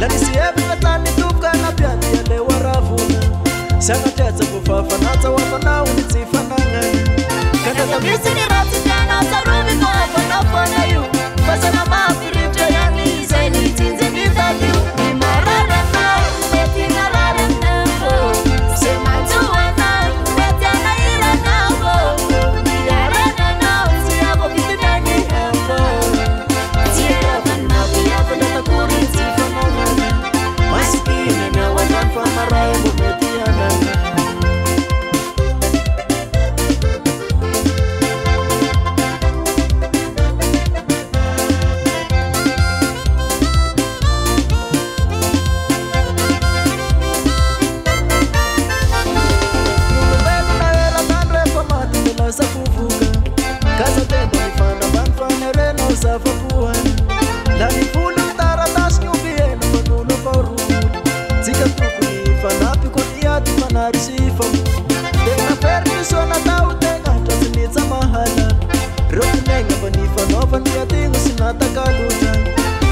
Tani tuka na piani yale waravuna Sanga teta kufafa nata wafana unitifananga Kanda tamisi ni rati jana tarubi kwa wafana yu Basa na mafirito yani zaini tinze nitatu Ni marara na weti na rara nako Sema tuwa na weti anaira nako Ni rara na usiyako kitu nani hako Tiera van mabu yako nata kuri tifananga Masikini na wanan fa maraya bumetiana Nunubelu na era tanre pamati nila sa fufuga Kasa tendo ni fana banfane reno sa fapuan Lani pula taratas nyubiena manuno pauru Zika tukuni fanapi kutiati manarisifa Tenga permiso na tau tenga tasinitsa mahala Roki nenga banifa nova niyatingu sinata kaluta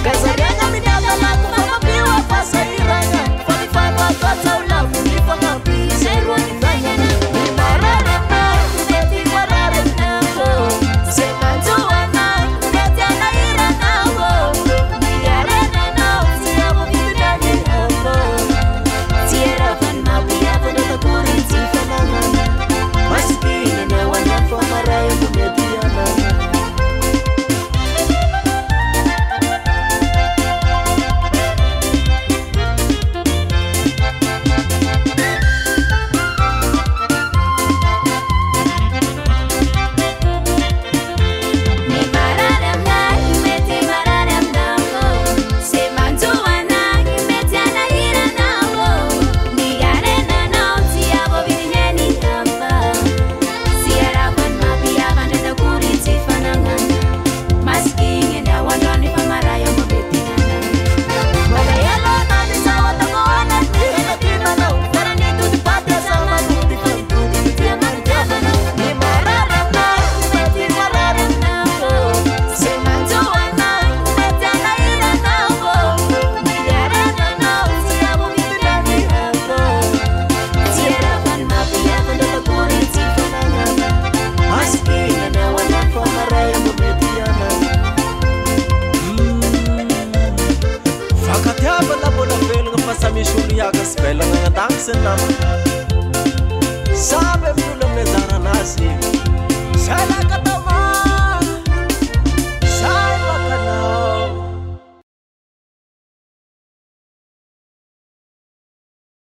Kasarianya minyata laku mama piwa pasa iranya Fanifano akata ulafu nifa ngapi Serwa nifanya Ni marara na Neti warare nako Sema tuwa na Neti anaira nako Ni arena na Siyabo kitu nani hako Tiera van mapia Neta kuri tifananga Masikini na wanafa maraya bumetiana Sabe pula me dara nasi